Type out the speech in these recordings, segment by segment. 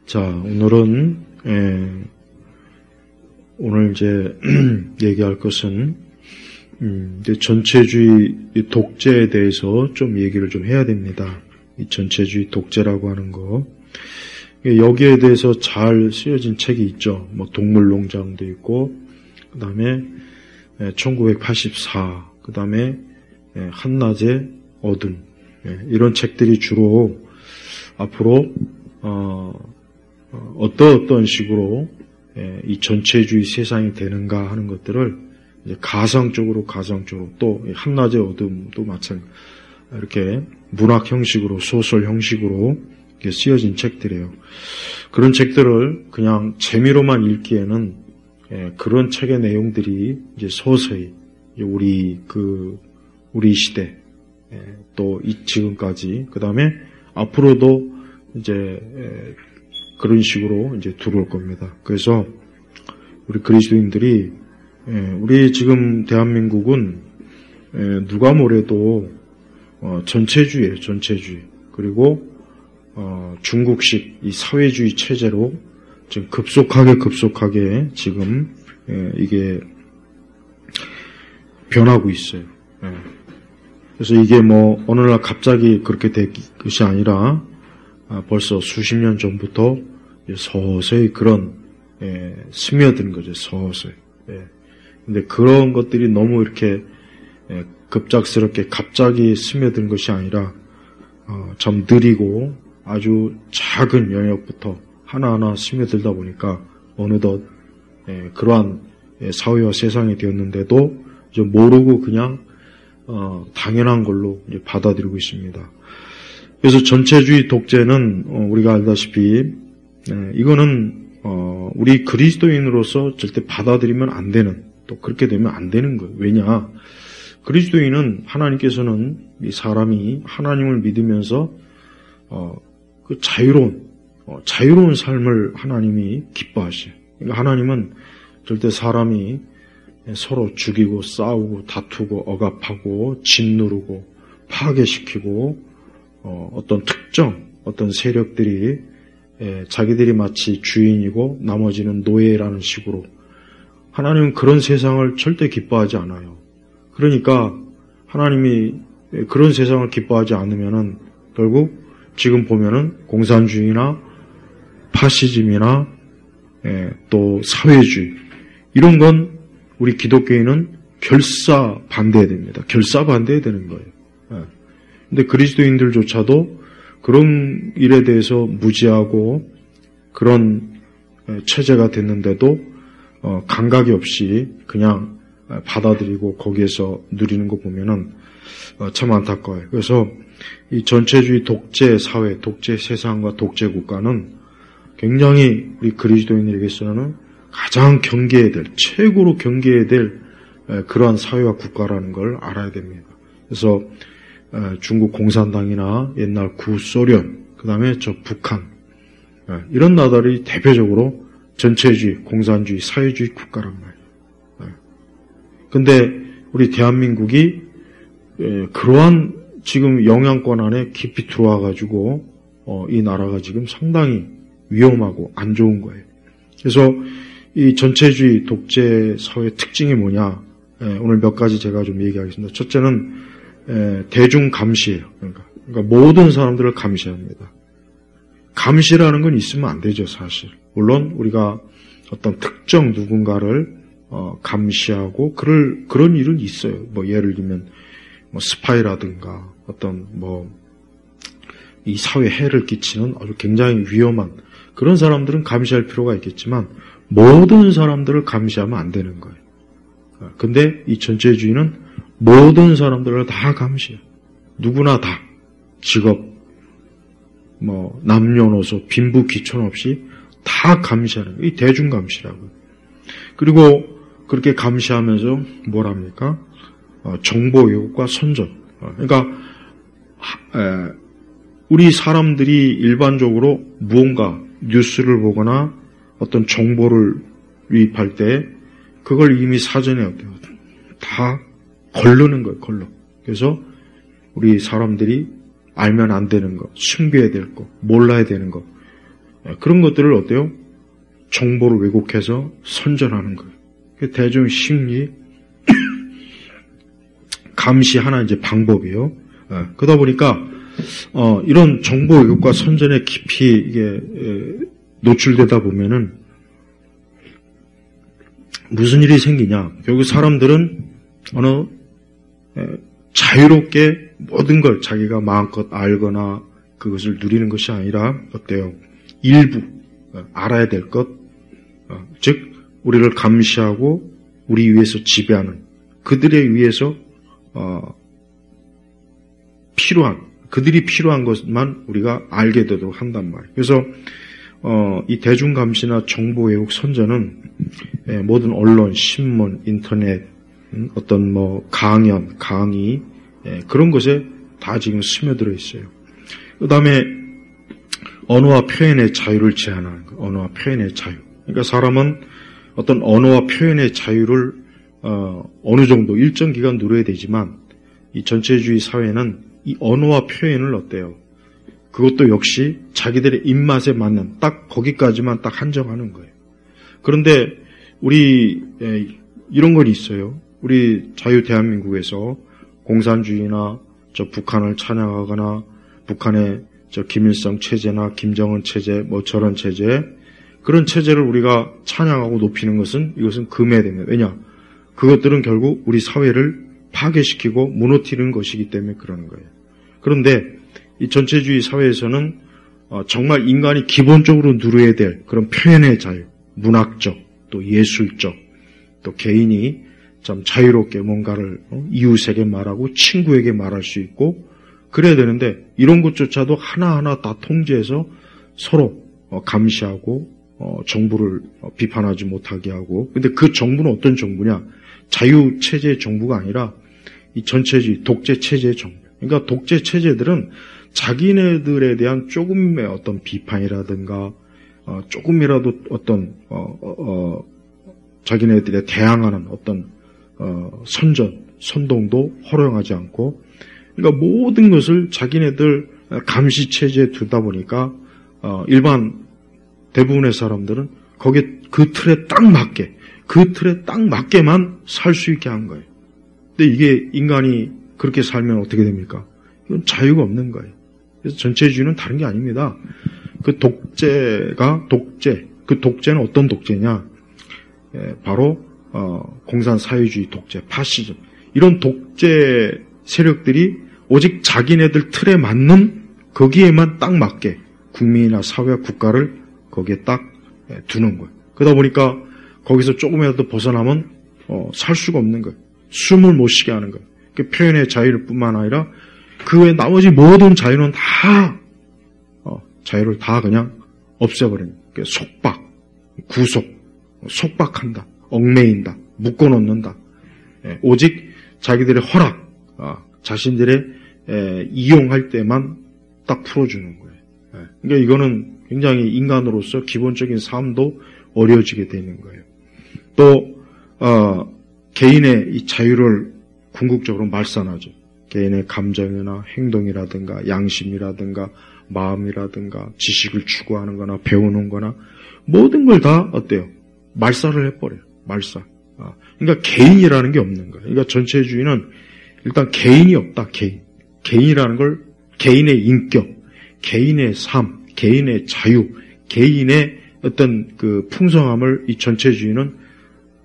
자, 오늘은 오늘 이제 얘기할 것은 이제 전체주의 독재에 대해서 좀 얘기를 좀 해야 됩니다. 이 전체주의 독재라고 하는 거. 여기에 대해서 잘 쓰여진 책이 있죠. 뭐 동물농장도 있고, 그 다음에 1984, 그 다음에 한낮의 어둠, 이런 책들이 주로 앞으로 어떤 식으로 이 전체주의 세상이 되는가 하는 것들을 이제 가상적으로 또 한낮의 어둠도 마찬가지 이렇게 문학 형식으로 소설 형식으로 이렇게 쓰여진 책들이에요. 그런 책들을 그냥 재미로만 읽기에는 그런 책의 내용들이 이제 서서히 우리 시대 또 지금까지 그 다음에 앞으로도 이제 그런 식으로 이제 들어올 겁니다. 그래서 우리 그리스도인들이 우리 지금 대한민국은 누가 뭐래도 전체주의예요. 전체주의. 그리고 중국식 이 사회주의 체제로 지금 급속하게 지금 이게 변하고 있어요. 그래서 이게 뭐 어느 날 갑자기 그렇게 된 것이 아니라 벌써 수십 년 전부터 서서히 그런 스며든 거죠. 서서히. 근데 그런 것들이 너무 이렇게 급작스럽게 갑자기 스며든 것이 아니라 좀 느리고 아주 작은 영역부터 하나하나 스며들다 보니까 어느덧 그러한 사회와 세상이 되었는데도 이제 모르고 그냥 당연한 걸로 이제 받아들이고 있습니다. 그래서 전체주의 독재는 우리가 알다시피 이거는 우리 그리스도인으로서 절대 받아들이면 안 되는, 또 그렇게 되면 안 되는 거예요. 왜냐? 그리스도인은 하나님께서는 이 사람이 하나님을 믿으면서 그 자유로운 삶을 하나님이 기뻐하셔요. 그러니까 하나님은 절대 사람이 서로 죽이고 싸우고 다투고 억압하고 짓누르고 파괴시키고 어떤 어떤 세력들이 자기들이 마치 주인이고 나머지는 노예라는 식으로 하나님은 그런 세상을 절대 기뻐하지 않아요. 그러니까 하나님이 그런 세상을 기뻐하지 않으면은 결국 지금 보면은 공산주의나 파시즘이나 또 사회주의 이런 건 우리 기독교인은 결사 반대해야 됩니다. 결사 반대해야 되는 거예요. 근데 그리스도인들조차도 그런 일에 대해서 무지하고 그런 체제가 됐는데도 감각이 없이 그냥 받아들이고 거기에서 누리는 거 보면은 참 안타까워요. 그래서 이 전체주의 독재 사회, 독재 세상과 독재 국가는 굉장히 우리 그리스도인에게서는 가장 경계해야 될, 최고로 경계해야 될 그러한 사회와 국가라는 걸 알아야 됩니다. 그래서 중국 공산당이나 옛날 구소련, 그 다음에 저 북한 이런 나라들이 대표적으로 전체주의, 공산주의, 사회주의 국가란 말이에요. 근데 우리 대한민국이 그러한 지금 영향권 안에 깊이 들어와가지고 이 나라가 지금 상당히 위험하고 안 좋은 거예요. 그래서 이 전체주의 독재 사회의 특징이 뭐냐? 오늘 몇 가지 제가 좀 얘기하겠습니다. 첫째는 대중 감시예요. 그러니까 모든 사람들을 감시합니다. 감시라는 건 있으면 안 되죠, 사실. 물론 우리가 어떤 특정 누군가를 감시하고 그런 일은 있어요. 뭐 예를 들면 뭐 스파이라든가 어떤 이 사회에 해를 끼치는 아주 굉장히 위험한 그런 사람들은 감시할 필요가 있겠지만 모든 사람들을 감시하면 안 되는 거예요. 근데 이 전체주의는 모든 사람들을 다 감시해요. 누구나 다 직업, 남녀노소, 빈부 귀천 없이 다 감시하는 거예요. 이 대중 감시라고요. 그리고 그렇게 감시하면서 뭘 합니까? 정보 왜곡과 선전. 그러니까 우리 사람들이 일반적으로 무언가 뉴스를 보거나 어떤 정보를 유입할 때 그걸 이미 사전에 다 걸르는 거예요. 그래서 우리 사람들이 알면 안 되는 거, 숨겨야 될 거, 몰라야 되는 거 그런 것들을 어때요? 정보를 왜곡해서 선전하는 거예요. 대중 심리 감시 하나 이제 방법이에요. 그러다 보니까 이런 정보 왜곡과 선전에 깊이 이게 노출되다 보면은 무슨 일이 생기냐? 결국 사람들은 자유롭게 모든 걸 자기가 마음껏 알거나 그것을 누리는 것이 아니라 어때요? 일부 알아야 될 것, 즉 우리를 감시하고 우리 위에서 지배하는 그들에 의해서 그들이 필요한 것만 우리가 알게 되도록 한단 말이에요. 그래서 이 대중감시나 정보 왜곡 선전은 모든 언론, 신문, 인터넷, 어떤 강연, 강의 그런 것에 다 지금 스며들어 있어요. 그 다음에 언어와 표현의 자유를 제한하는 거예요. 언어와 표현의 자유. 그러니까 사람은 어떤 언어와 표현의 자유를 어느 정도 일정 기간 누려야 되지만 이 전체주의 사회는 이 언어와 표현을 어때요? 그것도 역시 자기들의 입맛에 맞는 딱 거기까지만 딱 한정하는 거예요. 그런데 우리 이런 건 있어요. 우리 자유 대한민국에서 공산주의나 저 북한을 찬양하거나 북한의 저 김일성 체제나 김정은 체제 저런 체제 그런 체제를 우리가 찬양하고 높이는 것은 이것은 금해야 됩니다. 왜냐? 그것들은 결국 우리 사회를 파괴시키고 무너뜨리는 것이기 때문에 그러는 거예요. 그런데 이 전체주의 사회에서는 정말 인간이 기본적으로 누려야 될 그런 표현의 자유, 문학적, 또 예술적, 또 개인이 참 자유롭게 뭔가를 이웃에게 말하고 친구에게 말할 수 있고 그래야 되는데 이런 것조차도 하나하나 다 통제해서 서로 감시하고 정부를 비판하지 못하게 하고 근데 그 정부는 어떤 정부냐? 자유체제의 정부가 아니라 이 전체주의, 독재체제의 정부. 그러니까 독재체제들은 자기네들에 대한 조금의 어떤 비판이라든가 조금이라도 어떤 자기네들에 대항하는 어떤 선동도 허용하지 않고 그러니까 모든 것을 자기네들 감시체제에 두다 보니까 일반 대부분의 사람들은 거기에 그 틀에 딱 맞게만 살 수 있게 한 거예요. 근데 이게 인간이 그렇게 살면 어떻게 됩니까? 이건 자유가 없는 거예요. 그래서 전체주의는 다른 게 아닙니다. 그 독재는 어떤 독재냐? 바로 공산사회주의 독재, 파시즘 이런 독재 세력들이 오직 자기네들 틀에 맞는 거기에만 딱 맞게 국민이나 사회와 국가를 거기에 딱 두는 거예요. 그러다 보니까 거기서 조금이라도 벗어나면 살 수가 없는 거예요. 숨을 못 쉬게 하는 거예요. 그 표현의 자유를 뿐만 아니라 그 외 나머지 모든 자유는 다 자유를 다 그냥 없애버립니다. 속박, 구속, 속박한다, 얽매인다, 묶어놓는다. 오직 자기들의 허락, 자신들의 이용할 때만 딱 풀어주는 거예요. 그러니까 이거는 굉장히 인간으로서 기본적인 삶도 어려워지게 되는 거예요. 또 개인의 이 자유를 궁극적으로 말살하죠. 개인의 감정이나 행동이라든가 양심이라든가 마음이라든가 지식을 추구하는 거나 배우는 거나 모든 걸 다 어때요? 말살을 해버려요. 말살. 그러니까 개인이라는 게 없는 거예요. 그러니까 전체주의는 일단 개인이 없다. 개인이라는 걸 개인의 인격, 개인의 삶, 개인의 자유, 개인의 어떤 그 풍성함을 이 전체주의는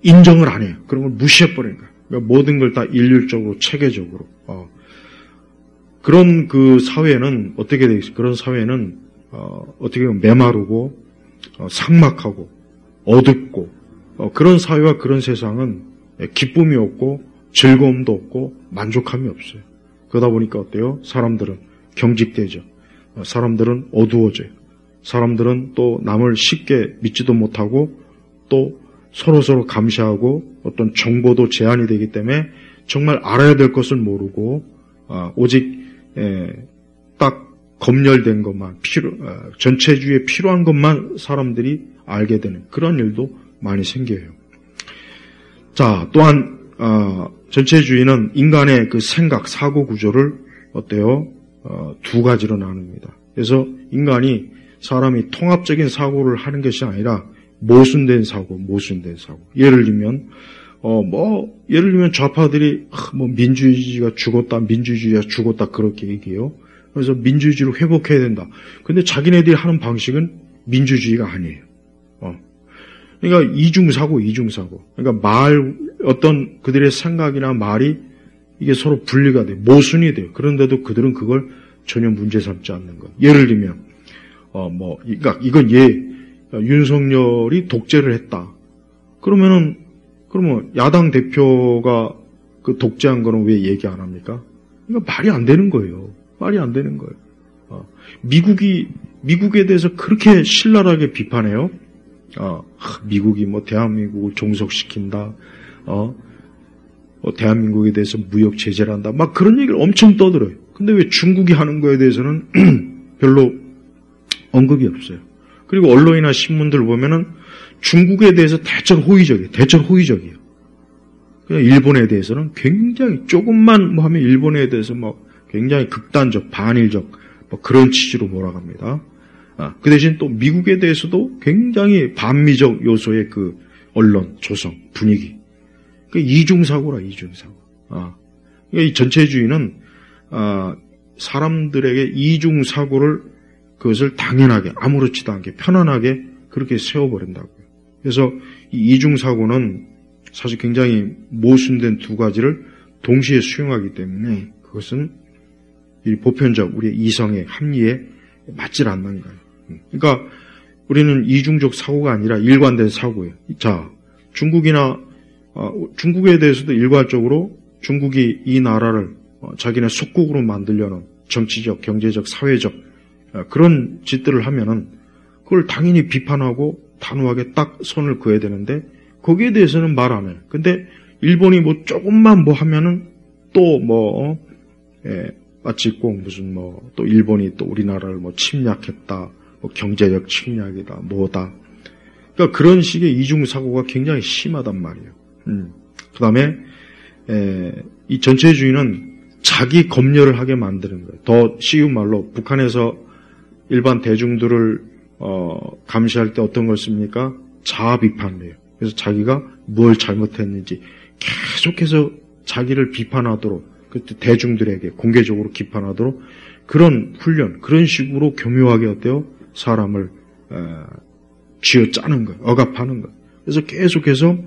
인정을 안 해요. 그런 걸 무시해버리는 거예요. 그러니까 모든 걸 다 일률적으로, 체계적으로. 그런 그 사회는 어떻게 되겠어요? 그런 사회는 어떻게 보면 메마르고 삭막하고 어둡고 그런 사회와 그런 세상은 기쁨이 없고 즐거움도 없고 만족함이 없어요. 그러다 보니까 어때요? 사람들은 경직되죠. 사람들은 어두워져요. 사람들은 또 남을 쉽게 믿지도 못하고 또 서로 감시하고 어떤 정보도 제한이 되기 때문에 정말 알아야 될 것을 모르고 오직 딱 검열된 것만 전체주의에 필요한 것만 사람들이 알게 되는 그런 일도 많이 생겨요. 자, 또한 전체주의는 인간의 그 생각, 사고 구조를 어때요? 두 가지로 나눕니다. 그래서 인간이 사람이 통합적인 사고를 하는 것이 아니라 모순된 사고. 예를 들면 좌파들이 민주주의가 죽었다 그렇게 얘기해요. 그래서 민주주의를 회복해야 된다. 근데 자기네들이 하는 방식은 민주주의가 아니에요. 그러니까 이중사고. 그러니까 어떤 그들의 생각이나 말이 이게 서로 분리가 돼요. 모순이 돼요. 그런데도 그들은 그걸 전혀 문제 삼지 않는 거예요. 예를 들면, 그러니까 이건 윤석열이 독재를 했다. 그러면 야당 대표가 그 독재한 거는 왜 얘기 안 합니까? 그러니까 말이 안 되는 거예요. 미국에 대해서 그렇게 신랄하게 비판해요. 미국이 대한민국을 종속시킨다. 대한민국에 대해서 무역 제재를 한다. 막 그런 얘기를 엄청 떠들어요. 근데 왜 중국이 하는 거에 대해서는 별로 언급이 없어요. 그리고 언론이나 신문들 보면은 중국에 대해서 대처 호의적이에요. 그냥 일본에 대해서는 굉장히 조금만 하면 일본에 대해서 굉장히 극단적, 반일적 그런 취지로 몰아갑니다. 그 대신 또 미국에 대해서도 굉장히 반미적 요소의 그 언론, 조성, 분위기. 이중사고라. 그러니까 이 전체주의는 사람들에게 이중사고를 그것을 당연하게 아무렇지도 않게 편안하게 그렇게 세워버린다고요. 그래서 이 이중사고는 사실 굉장히 모순된 두 가지를 동시에 수용하기 때문에 그것은 이 보편적 우리의 이성의 합리에 맞질 않는 거예요. 그러니까 우리는 이중적 사고가 아니라 일관된 사고예요. 자, 중국에 대해서도 일괄적으로 중국이 이 나라를 자기네 속국으로 만들려는 정치적, 경제적, 사회적 그런 짓들을 하면은 그걸 당연히 비판하고 단호하게 딱 선을 그어야 되는데 거기에 대해서는 말 안 해요. 근데 일본이 조금만 하면은 또 마치 꼭 무슨 또 일본이 또 우리나라를 침략했다, 경제적 침략이다, 뭐다. 그러니까 그런 식의 이중사고가 굉장히 심하단 말이에요. 그 다음에 이 전체주의는 자기 검열을 하게 만드는 거예요. 더 쉬운 말로 북한에서 일반 대중들을 감시할 때 어떤 걸 씁니까? 자아 비판을 해요. 그래서 자기가 뭘 잘못했는지 계속해서 자기를 비판하도록 대중들에게 공개적으로 비판하도록 그런 훈련, 그런 식으로 교묘하게 어때요? 사람을 쥐어짜는 거예요. 억압하는 거예요. 그래서 계속해서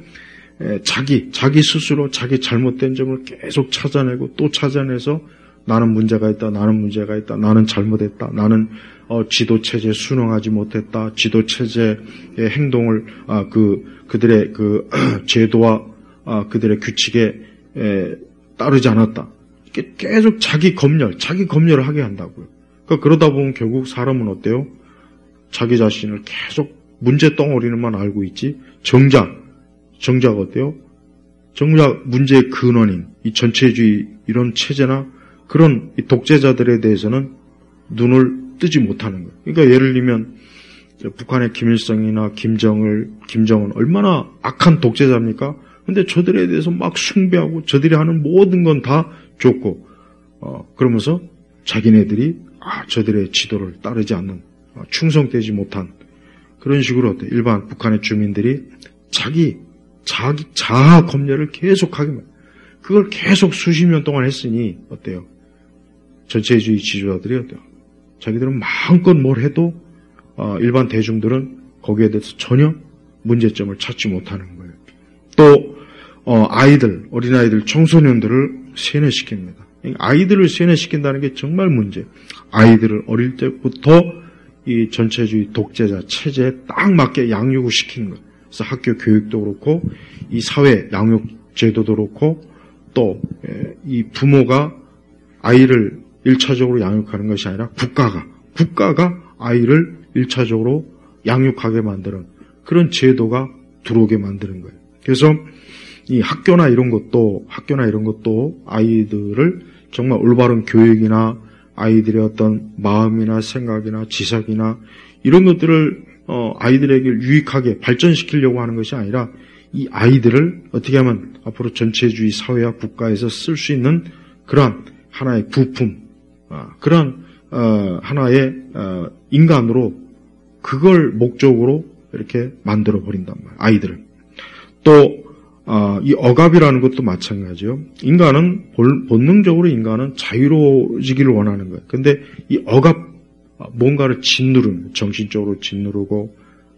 자기 스스로 자기 잘못된 점을 계속 찾아내고 또 찾아내서 나는 문제가 있다, 나는 잘못했다, 나는 지도체제에 순응하지 못했다, 지도체제의 행동을 그들의 그 제도와 그들의 규칙에 따르지 않았다. 계속 자기 검열을 하게 한다고요. 그러니까 그러다 보면 결국 사람은 어때요? 자기 자신을 계속 문제 덩어리는만 알고 있지 정작 어때요? 정작 문제의 근원인 이 전체주의 이런 체제나 그런 이 독재자들에 대해서는 눈을 뜨지 못하는 거예요. 그러니까 예를 들면 북한의 김일성이나 김정은 얼마나 악한 독재자입니까? 근데 저들에 대해서 막 숭배하고 저들이 하는 모든 건 다 좋고 그러면서 자기네들이 저들의 지도를 따르지 않는 충성되지 못한 그런 식으로 어때 일반 북한의 주민들이 자기 자아 검열을 계속하게 그걸 계속 수십 년 동안 했으니 어때요? 전체주의 지도자들이 어때요? 자기들은 마음껏 뭘 해도 일반 대중들은 거기에 대해서 전혀 문제점을 찾지 못하는 거예요. 또 어린아이들, 청소년들을 세뇌시킵니다. 아이들을 세뇌시킨다는 게 정말 문제예요. 아이들을 어릴 때부터 이 전체주의 독재자 체제에 딱 맞게 양육을 시키는 거예요. 그래서 학교 교육도 그렇고 이 사회 양육 제도도 그렇고 또 이 부모가 아이를 1차적으로 양육하는 것이 아니라 국가가 아이를 1차적으로 양육하게 만드는 그런 제도가 들어오게 만드는 거예요. 그래서 이 학교나 이런 것도 아이들을 정말 올바른 교육이나 아이들의 어떤 마음이나 생각이나 지식이나 이런 것들을 아이들에게 유익하게 발전시키려고 하는 것이 아니라 이 아이들을 어떻게 하면 앞으로 전체주의 사회와 국가에서 쓸 수 있는 그러한 하나의 부품, 그런 하나의 인간으로 그걸 목적으로 이렇게 만들어 버린단 말이에요. 아이들을. 또 이 억압이라는 것도 마찬가지요. 인간은 본능적으로 인간은 자유로워지기를 원하는 거예요. 근데 이 억압, 뭔가를 짓누르는, 정신적으로 짓누르고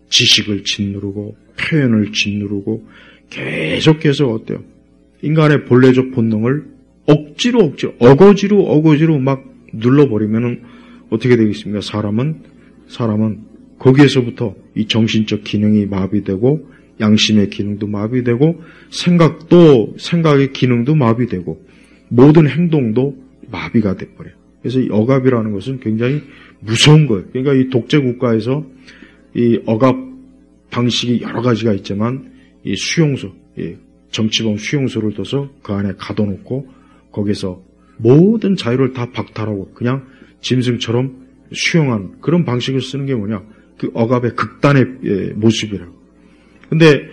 지식을 짓누르고 표현을 짓누르고 계속해서 어때요? 인간의 본래적 본능을 억지로 어거지로 막 눌러버리면은 어떻게 되겠습니까? 사람은 거기에서부터 이 정신적 기능이 마비되고 양심의 기능도 마비되고 생각의 기능도 마비되고 모든 행동도 마비가 돼버려요. 그래서 이 억압이라는 것은 굉장히 무서운 거예요. 그러니까 이 독재 국가에서 이 억압 방식이 여러 가지가 있지만 이 수용소, 정치범 수용소를 둬서 그 안에 가둬놓고 거기서 모든 자유를 다 박탈하고 그냥 짐승처럼 수용하는 그런 방식을 쓰는 게 뭐냐? 그 억압의 극단의 모습이라고. 근데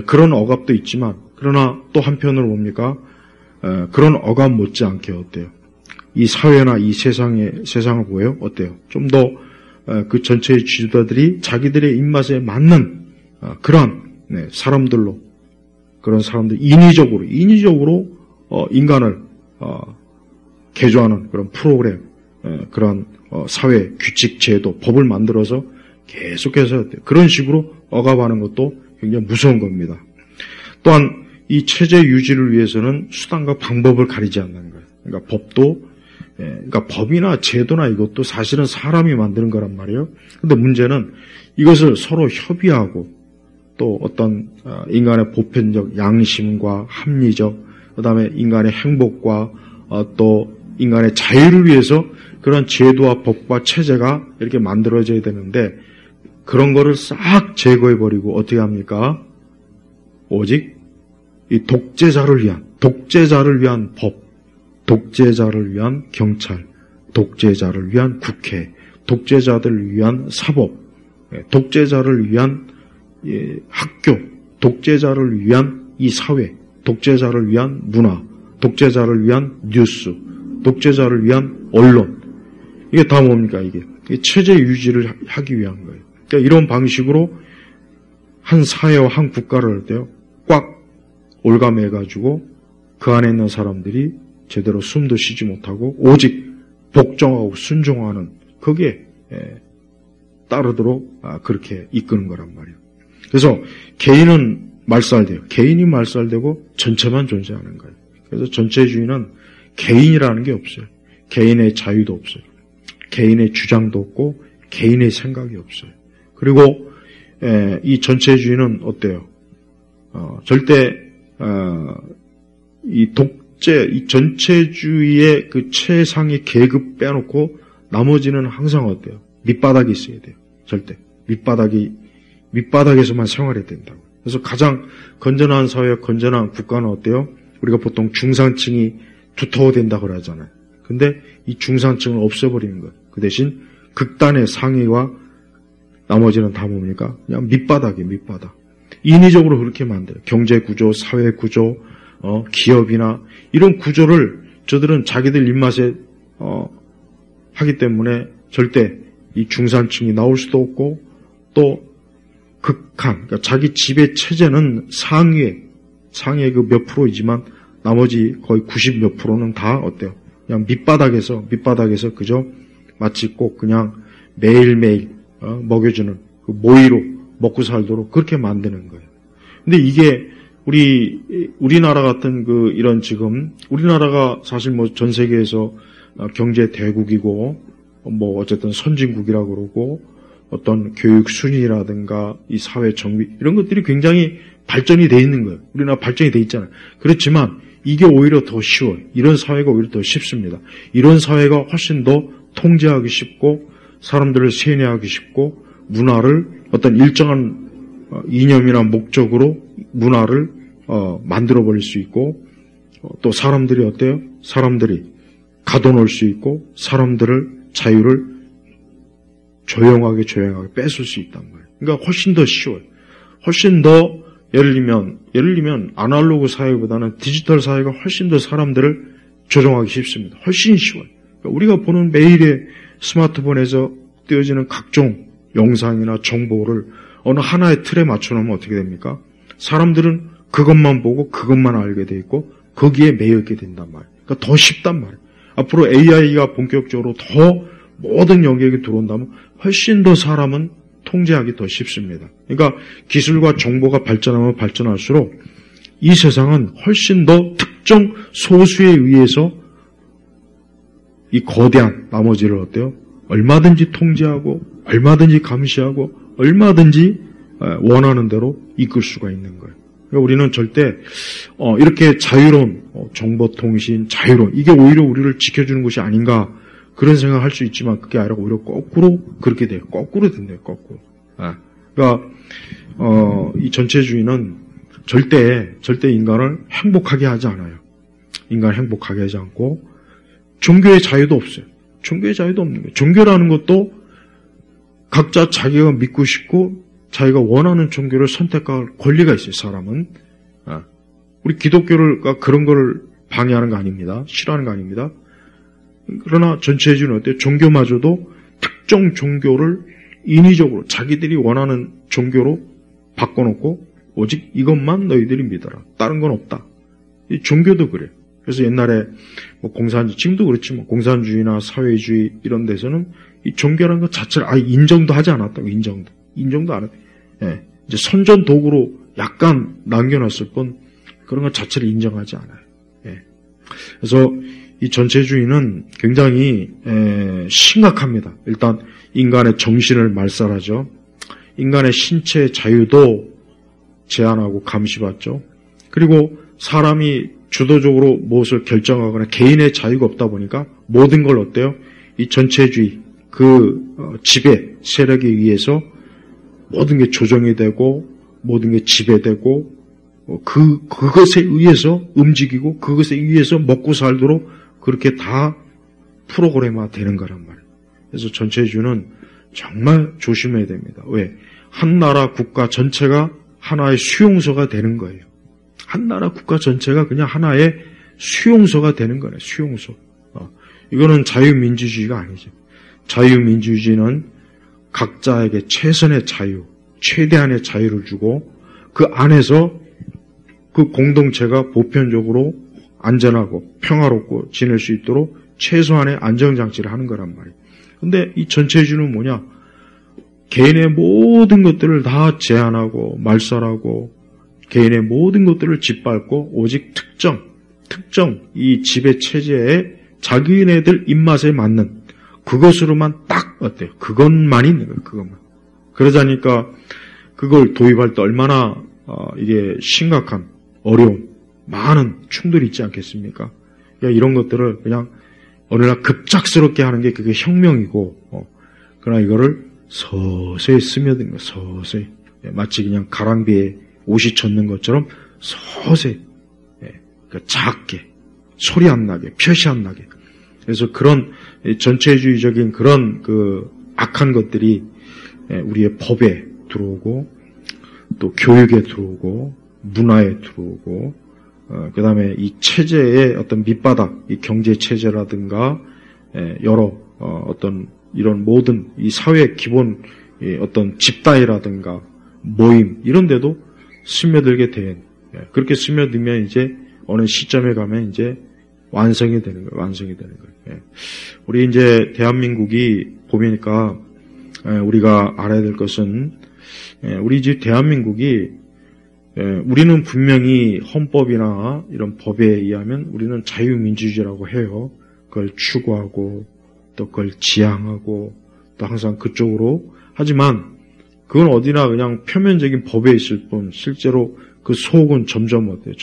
그런 억압도 있지만 그러나 또 한편으로 뭡니까? 그런 억압 못지않게 어때요? 이 사회나 이 세상을 보여요? 어때요? 좀 더 그 전체의 지도자들이 자기들의 입맛에 맞는 그런 사람들로 그런 사람들 인위적으로 인간을 개조하는 그런 프로그램, 그런 사회 규칙, 제도, 법을 만들어서 계속해서 그런 식으로 억압하는 것도 굉장히 무서운 겁니다. 또한 이 체제 유지를 위해서는 수단과 방법을 가리지 않는 거예요. 그러니까 그러니까 법이나 제도나 이것도 사실은 사람이 만드는 거란 말이에요. 근데 문제는 이것을 서로 협의하고 또 어떤 인간의 보편적 양심과 합리적, 그다음에 인간의 행복과 또 인간의 자유를 위해서 그런 제도와 법과 체제가 이렇게 만들어져야 되는데 그런 거를 싹 제거해버리고 어떻게 합니까? 오직 이 독재자를 위한 법, 독재자를 위한 경찰, 독재자를 위한 국회, 독재자들을 위한 사법, 독재자를 위한 학교, 독재자를 위한 이 사회, 독재자를 위한 문화, 독재자를 위한 뉴스, 독재자를 위한 언론. 이게 다 뭡니까, 이게? 체제 유지를 하기 위한 거예요. 그러니까 이런 방식으로 한 사회와 한 국가를 할 때요, 꽉 올가매가지고 그 안에 있는 사람들이 제대로 숨도 쉬지 못하고 오직 복종하고 순종하는 거기에 따르도록 그렇게 이끄는 거란 말이에요. 그래서 개인은 말살돼요. 개인이 말살되고 전체만 존재하는 거예요. 그래서 전체주의는 개인이라는 게 없어요. 개인의 자유도 없어요. 개인의 주장도 없고 개인의 생각이 없어요. 그리고 이 전체주의는 어때요? 절대 이 전체주의의 그 최상위 계급 빼놓고 나머지는 항상 어때요? 밑바닥이 있어야 돼요. 절대 밑바닥에서만 생활해야 된다고. 그래서 가장 건전한 사회와 건전한 국가는 어때요? 우리가 보통 중산층이 두터워 된다고 그러잖아요. 근데 이 중산층을 없애버리는 거예요. 그 대신 극단의 상위와 나머지는 다 뭡니까? 그냥 밑바닥이에요, 밑바닥. 인위적으로 그렇게 만들어요. 경제구조, 사회구조, 기업이나 이런 구조를 저들은 자기들 입맛에 하기 때문에 절대 이 중산층이 나올 수도 없고 또 극한, 그러니까 자기 집의 체제는 상위의 그 몇 프로이지만 나머지 거의 90 몇 프로는 다 어때요? 그냥 밑바닥에서 그저 마치 꼭 그냥 매일매일 먹여주는 그 모이로 먹고 살도록 그렇게 만드는 거예요. 근데 이게 우리나라 같은 이런 지금 우리나라가 사실 뭐 전 세계에서 경제 대국이고 뭐 어쨌든 선진국이라고 그러고 어떤 교육 순위라든가 이 사회 정비 이런 것들이 굉장히 발전이 돼 있는 거예요. 우리나라 발전이 돼 있잖아요. 그렇지만 이게 오히려 더 쉬워요. 이런 사회가 오히려 더 쉽습니다. 이런 사회가 훨씬 더 통제하기 쉽고 사람들을 세뇌하기 쉽고 문화를 어떤 일정한 이념이나 목적으로 문화를 만들어버릴 수 있고 또 사람들이 어때요? 사람들이 가둬놓을 수 있고 사람들을 자유를 조용하게 뺏을 수 있단 말이에요. 그러니까 훨씬 더 쉬워요. 훨씬 더 예를 들면 아날로그 사회보다는 디지털 사회가 훨씬 더 사람들을 조종하기 쉽습니다. 훨씬 쉬워요. 그러니까 우리가 보는 매일의 스마트폰에서 띄어지는 각종 영상이나 정보를 어느 하나의 틀에 맞춰놓으면 어떻게 됩니까? 사람들은 그것만 보고 그것만 알게 돼 있고 거기에 매여 있게 된단 말이에요. 그러니까 더 쉽단 말이에요. 앞으로 AI가 본격적으로 더 모든 영역에 들어온다면 훨씬 더 사람은 통제하기 더 쉽습니다. 그러니까 기술과 정보가 발전하면 발전할수록 이 세상은 훨씬 더 특정 소수에 의해서 이 거대한 나머지를 어때요? 얼마든지 통제하고 얼마든지 감시하고 얼마든지 원하는 대로 이끌 수가 있는 거예요. 그러니까 우리는 절대 이렇게 자유로운 정보통신, 자유로운 이게 오히려 우리를 지켜주는 것이 아닌가 그런 생각을 할 수 있지만 그게 아니라 오히려 거꾸로 그렇게 돼요. 거꾸로 된대요. 거꾸로. 그러니까 이 전체주의는 절대 인간을 행복하게 하지 않아요. 인간을 행복하게 하지 않고 종교의 자유도 없어요. 종교의 자유도 없는 거예요. 종교라는 것도 각자 자기가 믿고 싶고 자기가 원하는 종교를 선택할 권리가 있어요. 사람은. 우리 기독교가 그런 거를 방해하는 거 아닙니다. 싫어하는 거 아닙니다. 그러나 전체주의는 어때요? 종교마저도 특정 종교를 인위적으로 자기들이 원하는 종교로 바꿔놓고 오직 이것만 너희들이 믿어라. 다른 건 없다. 이 종교도 그래요. 그래서 옛날에 공산주의, 지금도 그렇지만 공산주의나 사회주의 이런 데서는 이 종교라는 것 자체를 아예 인정도 하지 않았다고. 인정도 안 했다. 예. 이제 선전 도구로 약간 남겨놨을 뿐 그런 것 자체를 인정하지 않아요. 예. 그래서 이 전체주의는 굉장히 심각합니다. 일단 인간의 정신을 말살하죠. 인간의 신체의 자유도 제한하고 감시받죠. 그리고 사람이 주도적으로 무엇을 결정하거나 개인의 자유가 없다 보니까 모든 걸 어때요? 이 전체주의 지배 세력에 의해서 모든 게 조정이 되고 모든 게 지배되고 그것에 의해서 움직이고 그것에 의해서 먹고 살도록 그렇게 다 프로그램화 되는 거란 말이에요. 그래서 전체주의는 정말 조심해야 됩니다. 왜? 한 나라 국가 전체가 하나의 수용소가 되는 거예요. 한 나라 국가 전체가 그냥 하나의 수용소가 되는 거네. 수용소. 이거는 자유민주주의가 아니죠. 자유민주주의는 각자에게 최선의 자유, 최대한의 자유를 주고 그 안에서 그 공동체가 보편적으로 안전하고 평화롭고 지낼 수 있도록 최소한의 안정장치를 하는 거란 말이에요. 근데 이 전체주의는 뭐냐? 개인의 모든 것들을 다 제한하고 말살하고 개인의 모든 것들을 짓밟고 오직 특정 이 지배 체제에 자기네들 입맛에 맞는 그것으로만 딱 어때요? 그것만 있는 거예요. 그것만. 그러자니까 그걸 도입할 때 얼마나 이게 심각한 어려움, 많은 충돌이 있지 않겠습니까? 그러니까 이런 것들을 그냥 어느 날 급작스럽게 하는 게 그게 혁명이고, 그러나 이거를 서서히 스며드는 거예요. 서서히. 마치 그냥 가랑비에 옷이 젖는 것처럼 서서히, 그러니까 작게, 소리 안 나게, 표시 안 나게. 그래서 그런 전체주의적인 그런 악한 것들이 우리의 법에 들어오고, 또 교육에 들어오고, 문화에 들어오고, 그 다음에 이 체제의 어떤 밑바닥, 이 경제 체제라든가, 여러, 어떤 이런 모든 이 사회의 기본, 어떤 집단이라든가, 모임, 이런 데도 스며들게 된, 그렇게 스며들면 이제 어느 시점에 가면 이제 완성이 되는 거예요. 우리 이제 대한민국이 보니까, 우리가 알아야 될 것은, 우리 이제 대한민국이 우리는 분명히 헌법이나 이런 법에 의하면 우리는 자유민주주의라고 해요. 그걸 추구하고 또 그걸 지향하고 또 항상 그쪽으로 하지만 그건 어디나 그냥 표면적인 법에 있을 뿐 실제로 그 속은 점점 어때요?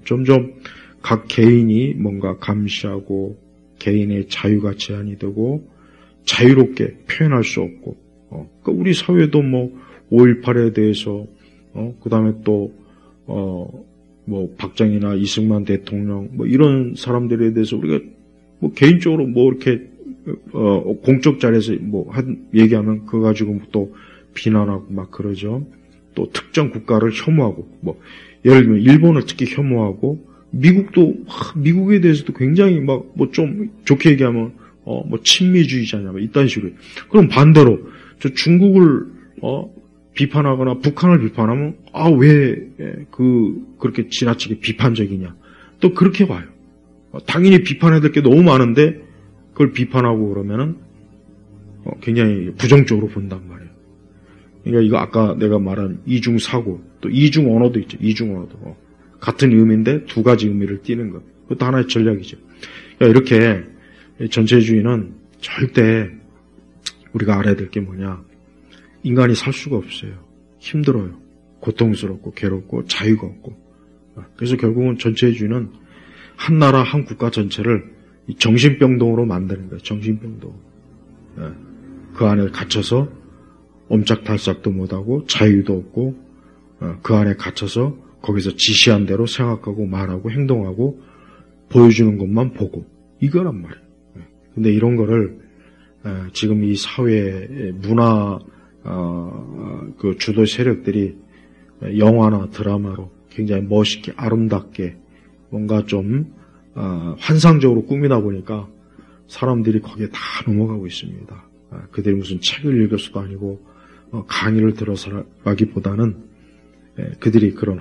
점점 각 개인이 뭔가 감시하고 개인의 자유가 제한이 되고 자유롭게 표현할 수 없고 그러니까 우리 사회도 5.18에 대해서 그 다음에 또, 박정희나 이승만 대통령, 이런 사람들에 대해서 우리가, 개인적으로 이렇게, 공적 자리에서 얘기하면 그거 가지고 또 비난하고 막 그러죠. 또 특정 국가를 혐오하고, 예를 들면 일본을 특히 혐오하고, 미국에 대해서도 굉장히 좀 좋게 얘기하면, 친미주의자냐, 이딴 식으로. 그럼 반대로, 저 중국을 비판하거나 북한을 비판하면 왜 그렇게 지나치게 비판적이냐 또 그렇게 와요. 당연히 비판해야 될 게 너무 많은데 그걸 비판하고 그러면은 굉장히 부정적으로 본단 말이에요. 그러니까 이거 아까 내가 말한 이중사고 또 이중언어도 있죠. 이중언어도 같은 의미인데 두 가지 의미를 띠는 것. 그것도 하나의 전략이죠. 그러니까 이렇게 전체주의는 절대 우리가 알아야 될 게 뭐냐. 인간이 살 수가 없어요. 힘들어요. 고통스럽고 괴롭고 자유가 없고. 그래서 결국은 전체주의는 한 나라 한 국가 전체를 정신병동으로 만드는 거예요. 정신병동. 그 안에 갇혀서 옴짝달싹도 못하고 자유도 없고 그 안에 갇혀서 거기서 지시한 대로 생각하고 말하고 행동하고 보여주는 것만 보고 이거란 말이에요. 근데 이런 거를 지금 이 사회의 문화 그 주도 세력들이 영화나 드라마로 굉장히 멋있게 아름답게 뭔가 좀 환상적으로 꾸미다 보니까 사람들이 거기에 다 넘어가고 있습니다. 그들이 무슨 책을 읽어서도 아니고 강의를 들어서라기보다는 그들이 그런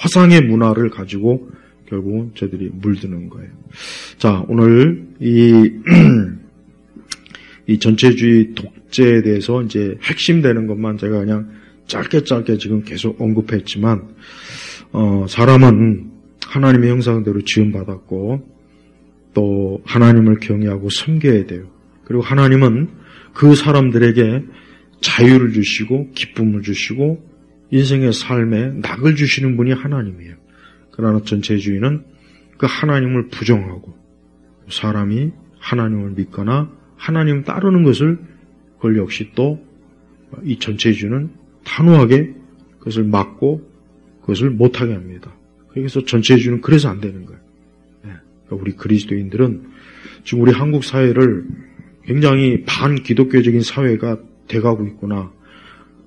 허상의 문화를 가지고 결국은 저들이 물드는 거예요. 자, 오늘 이 전체주의 독재에 대해서 이제 핵심되는 것만 제가 그냥 짧게 지금 계속 언급했지만, 사람은 하나님의 형상대로 지음받았고, 또 하나님을 경외하고 섬겨야 돼요. 그리고 하나님은 그 사람들에게 자유를 주시고, 기쁨을 주시고, 인생의 삶에 낙을 주시는 분이 하나님이에요. 그러나 전체주의는 그 하나님을 부정하고, 사람이 하나님을 믿거나 하나님 따르는 것을 그걸 역시 또 이 전체주의는 단호하게 그것을 막고 그것을 못하게 합니다. 그래서 전체주의는 그래서 안 되는 거예요. 우리 그리스도인들은 지금 우리 한국 사회를 굉장히 반기독교적인 사회가 돼가고 있구나.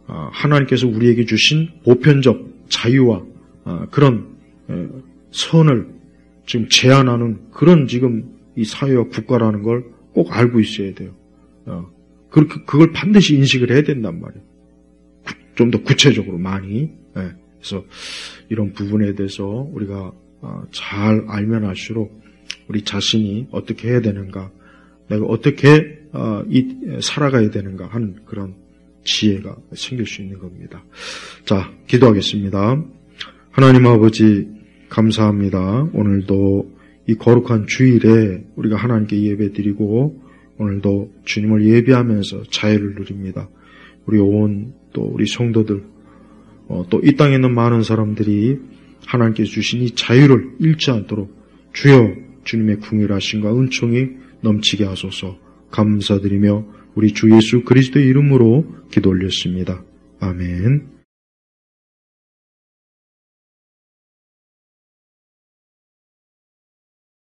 하나님께서 우리에게 주신 보편적 자유와 그런 선을 지금 제한하는 그런 지금 이 사회와 국가라는 걸 꼭 알고 있어야 돼요. 그걸 반드시 인식을 해야 된단 말이에요. 좀 더 구체적으로 많이. 그래서 이런 부분에 대해서 우리가 잘 알면 알수록 우리 자신이 어떻게 해야 되는가, 내가 어떻게 살아가야 되는가 하는 그런 지혜가 생길 수 있는 겁니다. 자, 기도하겠습니다. 하나님 아버지 감사합니다. 오늘도 이 거룩한 주일에 우리가 하나님께 예배드리고 오늘도 주님을 예배하면서 자유를 누립니다. 우리 또 우리 성도들 또 이 땅에 있는 많은 사람들이 하나님께서 주신 이 자유를 잃지 않도록 주여 주님의 긍휼하심과 은총이 넘치게 하소서. 감사드리며 우리 주 예수 그리스도의 이름으로 기도 올렸습니다. 아멘.